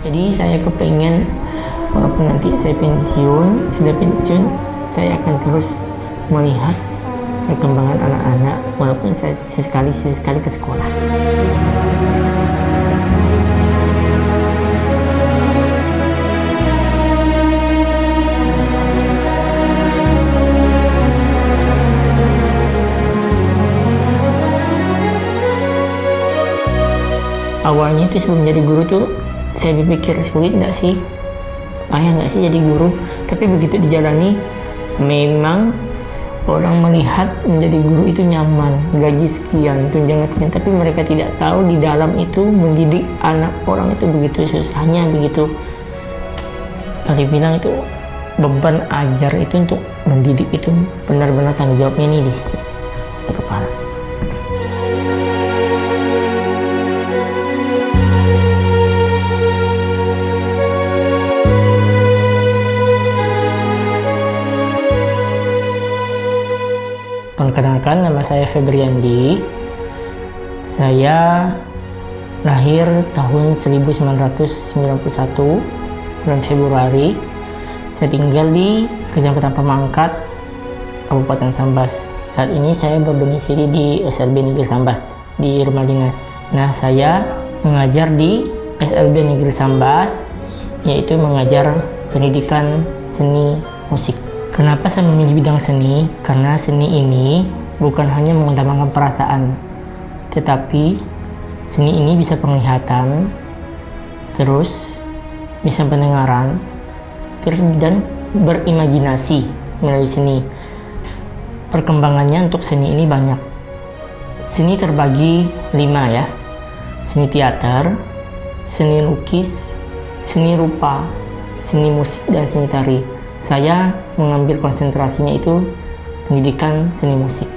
Jadi saya kepengen walaupun nanti saya sudah pensiun, saya akan terus melihat perkembangan anak-anak walaupun saya sesekali ke sekolah. Awalnya itu sebelum jadi guru tuh saya berpikir sulit nggak sih, payah nggak sih jadi guru, tapi begitu dijalani memang orang melihat menjadi guru itu nyaman, gaji sekian, tunjangan sekian, tapi mereka tidak tahu di dalam itu mendidik anak orang itu begitu susahnya, begitu tadi bilang itu beban ajar itu untuk mendidik itu benar-benar tanggung jawabnya nih di sini di kepala. Perkenalkan, nama saya Febriandi. Saya lahir tahun 1991 bulan Februari. Saya tinggal di Kecamatan Pemangkat, Kabupaten Sambas. Saat ini saya berdomisili di SLB Negeri Sambas di rumah dinas. Nah, saya mengajar di SLB Negeri Sambas, yaitu mengajar pendidikan seni musik. Kenapa saya memilih bidang seni? Karena seni ini bukan hanya mengutamakan perasaan, tetapi seni ini bisa penglihatan, terus bisa pendengaran, terus dan berimajinasi melalui seni. Perkembangannya untuk seni ini banyak. Seni terbagi 5 ya. Seni teater, seni lukis, seni rupa, seni musik, dan seni tari. Saya mengambil konsentrasinya itu pendidikan seni musik.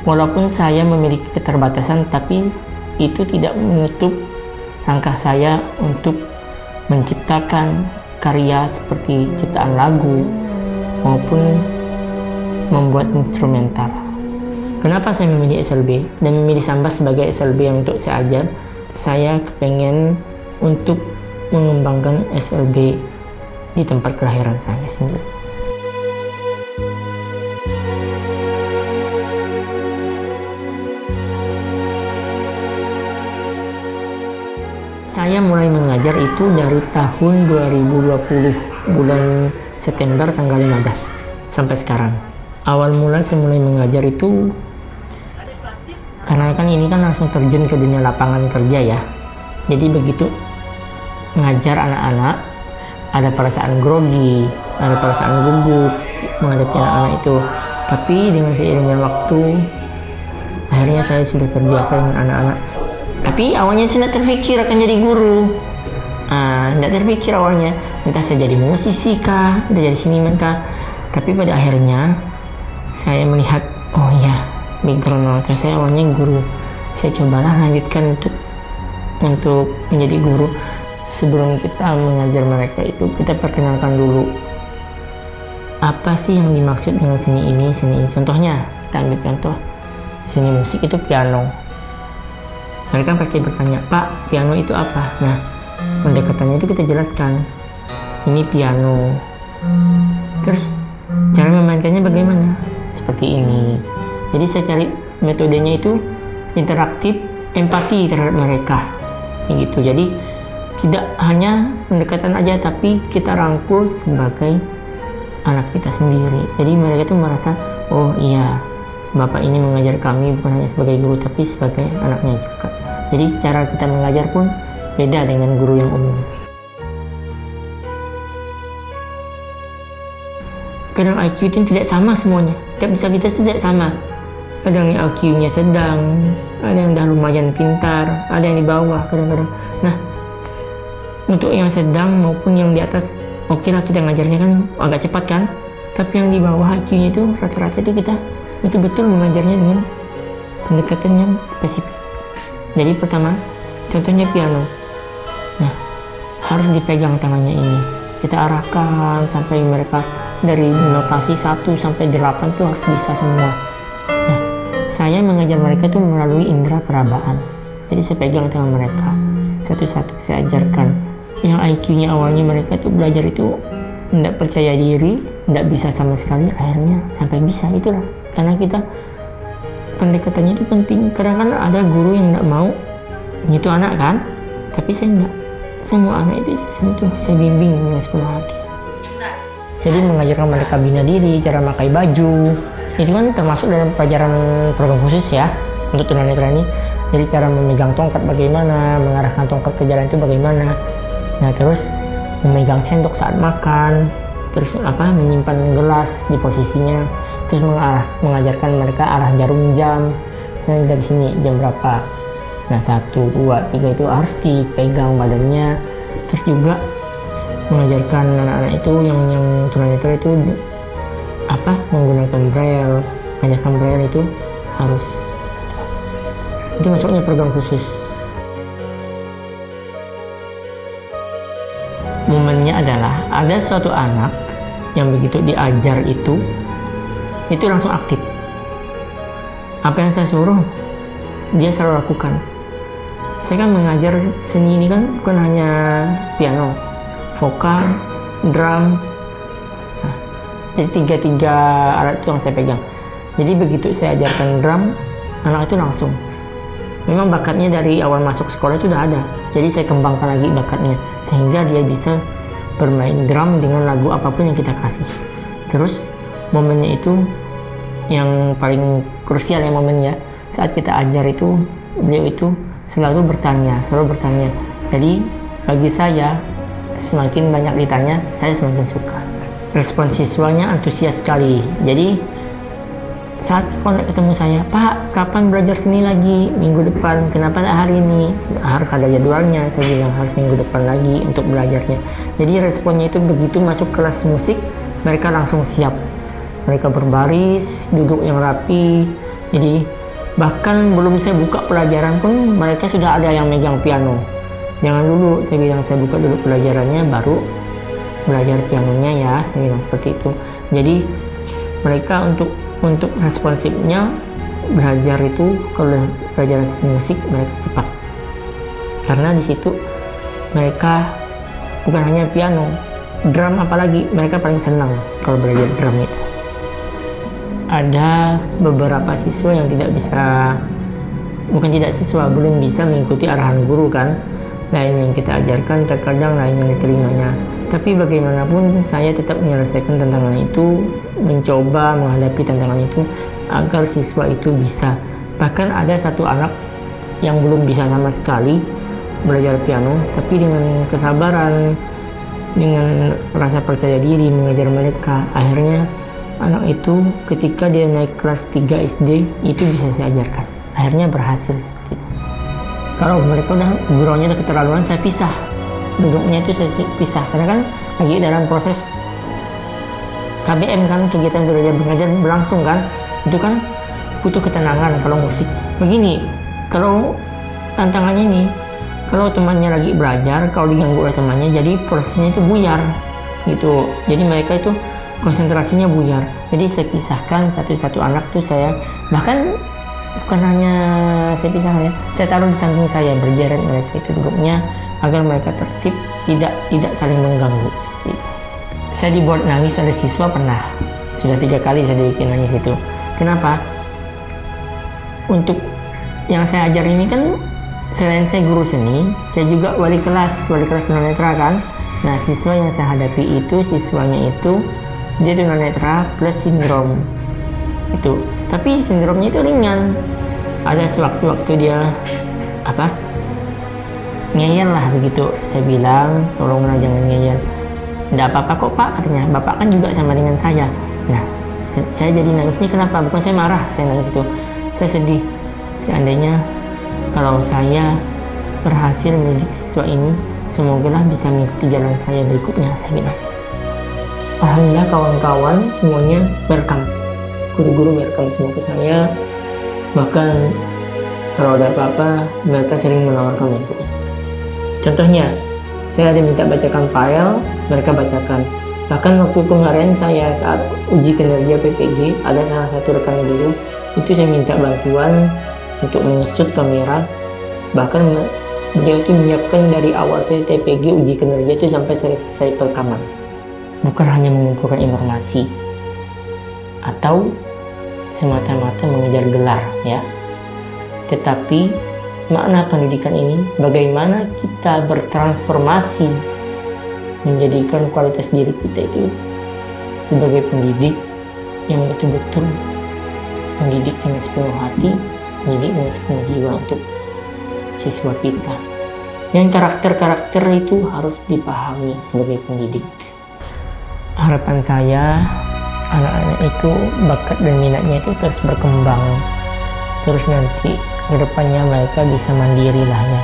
Walaupun saya memiliki keterbatasan, tapi itu tidak menutup langkah saya untuk menciptakan karya seperti ciptaan lagu maupun membuat instrumental. Kenapa saya memilih SLB dan memilih Sambas sebagai SLB yang untuk saya ajar? Saya kepengen untuk mengembangkan SLB di tempat kelahiran saya sendiri. Saya mulai mengajar itu dari tahun 2020 bulan September tanggal 15 sampai sekarang. Awal mula saya mulai mengajar itu karena kan ini kan langsung terjun ke dunia lapangan kerja ya. Jadi begitu mengajar anak-anak, ada perasaan grogi, ada perasaan gugup menghadapi anak-anak itu. Tapi dengan seiringnya waktu, akhirnya saya sudah terbiasa dengan anak-anak. Tapi awalnya saya tidak terpikir akan jadi guru. Tidak terpikir awalnya, entah saya jadi musisi kah, entah jadi seniman kah. Tapi pada akhirnya, saya melihat, oh ya, background orang tua saya awalnya guru. Saya cobalah lanjutkan untuk menjadi guru. Sebelum kita mengajar mereka itu, kita perkenalkan dulu apa sih yang dimaksud dengan seni ini. Contohnya, kita ambil contoh seni musik itu piano. Mereka pasti bertanya, Pak, piano itu apa? Nah, pendekatannya itu kita jelaskan, ini piano. Terus cara memainkannya bagaimana? Seperti ini. Jadi saya cari metodenya itu interaktif, empati terhadap mereka, gitu. Jadi tidak hanya pendekatan aja, tapi kita rangkul sebagai anak kita sendiri. Jadi mereka tuh merasa, oh iya, Bapak ini mengajar kami bukan hanya sebagai guru, tapi sebagai anaknya juga. Jadi cara kita mengajar pun beda dengan guru yang umum. Kadang IQ itu tidak sama semuanya. Tiap disabilitas itu tidak sama. Kadang yang IQ-nya sedang, ada yang dah lumayan pintar, ada yang di bawah kadang-kadang. Nah, untuk yang sedang maupun yang di atas, oke lah kita ngajarnya kan agak cepat kan. Tapi yang di bawah IQ-nya itu rata-rata itu kita betul-betul mengajarnya dengan pendekatan yang spesifik. Jadi pertama, contohnya piano. Nah, harus dipegang tangannya ini. Kita arahkan sampai mereka dari notasi 1 sampai 8 itu harus bisa semua. Nah, saya mengajar mereka itu melalui indera perabaan. Jadi saya pegang tangan mereka, satu-satu saya ajarkan yang IQ-nya awalnya mereka itu belajar itu tidak percaya diri, tidak bisa sama sekali, akhirnya sampai bisa. Itulah karena kita pendekatannya itu penting. Karena kan ada guru yang tidak mau itu anak kan, tapi saya enggak. Semua anak itu sentuh, saya bimbing dengan sepenuh hati. Jadi mengajarkan mereka bina diri, cara memakai baju, itu kan termasuk dalam pelajaran program khusus ya untuk tunanetra ini. Jadi cara memegang tongkat bagaimana, mengarahkan tongkat ke jalan itu bagaimana. Nah terus memegang sendok saat makan, terus menyimpan gelas di posisinya, terus mengajarkan mereka arah jarum jam, dan dari sini jam berapa. Nah 1, 2, 3 itu harus dipegang badannya. Terus juga mengajarkan anak-anak itu yang tunanetra itu menggunakan braille, mengajarkan braille itu harus. Itu masuknya program khusus. Momennya adalah ada suatu anak yang begitu diajar itu langsung aktif. Apa yang saya suruh dia selalu lakukan. Saya kan mengajar seni ini kan bukan hanya piano, vokal, drum. Nah, jadi tiga alat itu yang saya pegang. Jadi begitu saya ajarkan drum, anak itu langsung. Memang bakatnya dari awal masuk sekolah itu udah ada. Jadi saya kembangkan lagi bakatnya sehingga dia bisa bermain drum dengan lagu apapun yang kita kasih. Terus momennya itu yang paling krusial ya momennya saat kita ajar itu, beliau itu selalu bertanya. Jadi bagi saya semakin banyak ditanya, saya semakin suka. Respon siswanya antusias sekali. Jadi saat kontak ketemu saya, Pak, kapan belajar seni lagi? Minggu depan. Kenapa hari ini? Harus ada jadwalnya. Saya bilang harus minggu depan lagi untuk belajarnya. Jadi responnya itu begitu masuk kelas musik, mereka langsung siap. Mereka berbaris, duduk yang rapi. Jadi bahkan belum saya buka pelajaran pun mereka sudah ada yang megang piano. Jangan dulu, saya bilang saya buka dulu pelajarannya baru belajar pianonya ya, saya bilang seperti itu. Jadi mereka untuk responsifnya belajar itu, kalau pelajaran musik mereka cepat. Karena di situ mereka bukan hanya piano, drum apalagi mereka paling senang kalau belajar drum itu. Ada beberapa siswa yang belum bisa mengikuti arahan guru kan. Lain yang kita ajarkan, terkadang lain yang diterimanya. Tapi bagaimanapun saya tetap menyelesaikan tantangan itu, mencoba menghadapi tantangan itu agar siswa itu bisa. Bahkan ada satu anak yang belum bisa sama sekali belajar piano, tapi dengan kesabaran, dengan rasa percaya diri mengajar mereka, akhirnya anak itu ketika dia naik kelas 3 SD itu bisa saya ajarkan. Akhirnya berhasil seperti itu. Kalau mereka gurunya udah keterlaluan, saya pisah. Duduknya itu saya pisah. Karena kan lagi dalam proses KBM kan, kegiatan belajar mengajar berlangsung kan. Itu kan butuh ketenangan kalau musik. Begini, kalau tantangannya ini, kalau temannya lagi belajar, kalau diganggu oleh temannya, jadi prosesnya itu buyar gitu. Jadi mereka itu konsentrasinya buyar. Jadi saya pisahkan satu-satu anak tuh saya, bahkan bukan hanya saya pisahkan ya, saya taruh di samping saya, berjarak mereka itu duduknya agar mereka tertib, tidak saling mengganggu. Saya dibuat nangis oleh siswa pernah, sudah 3 kali saya dibikin nangis itu. Kenapa? Untuk yang saya ajar ini kan selain saya guru seni, saya juga wali kelas tunanetra kan. Nah siswa yang saya hadapi itu, siswanya itu dia tunanetra plus sindrom itu, tapi sindromnya itu ringan. Ada sewaktu-waktu dia ngeyel lah begitu. Saya bilang tolonglah jangan ngeyel. Nggak apa-apa kok Pak, katanya, Bapak kan juga sama dengan saya. Nah saya jadi nangis ini kenapa? Bukan saya marah, saya nangis itu, saya sedih. Seandainya kalau saya berhasil mendidik siswa ini, semoga bisa mengikuti jalan saya berikutnya, saya bilang. Alhamdulillah kawan-kawan semuanya welcome, guru-guru welcome semua ke saya. Bahkan kalau ada apa-apa mereka sering menawarkan bantuan. Contohnya saya ada minta bacakan file, mereka bacakan. Bahkan waktu kemarin saya saat uji kinerja PPG, ada salah satu rekan guru itu saya minta bantuan untuk mengesut kamera. Bahkan Beliau itu menyiapkan dari awal saya TPG uji kinerja itu sampai selesai perekaman. Bukan hanya mengumpulkan informasi atau semata-mata mengejar gelar ya. Tetapi makna pendidikan ini bagaimana kita bertransformasi menjadikan kualitas diri kita itu sebagai pendidik yang betul-betul mendidik dengan sepenuh hati, mendidik dengan sepenuh jiwa untuk siswa kita. Yang karakter-karakter itu harus dipahami sebagai pendidik. Harapan saya anak-anak itu bakat dan minatnya itu terus berkembang, terus nanti kedepannya mereka bisa mandiri lah ya.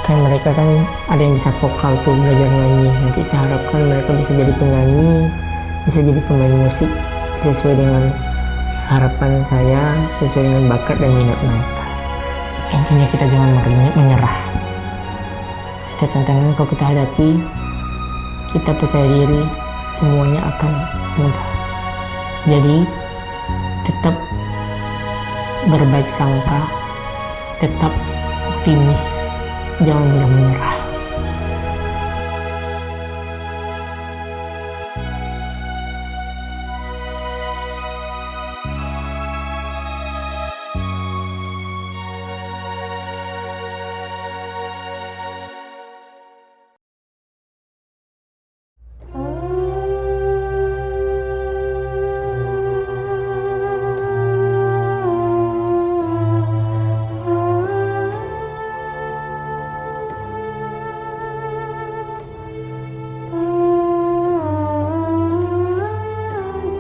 Kan mereka kan ada yang bisa vokal tuh, belajar nyanyi. Nanti saya harapkan mereka bisa jadi penyanyi, bisa jadi pemain musik sesuai dengan harapan saya, sesuai dengan bakat dan minat mereka. Intinya kita jangan menyerah. Setiap tantangan kalau kita hadapi, kita percaya diri, semuanya akan mudah. Jadi tetap berbaik sangka, tetap optimis, jangan mudah menyerah.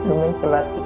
Instrumen klasik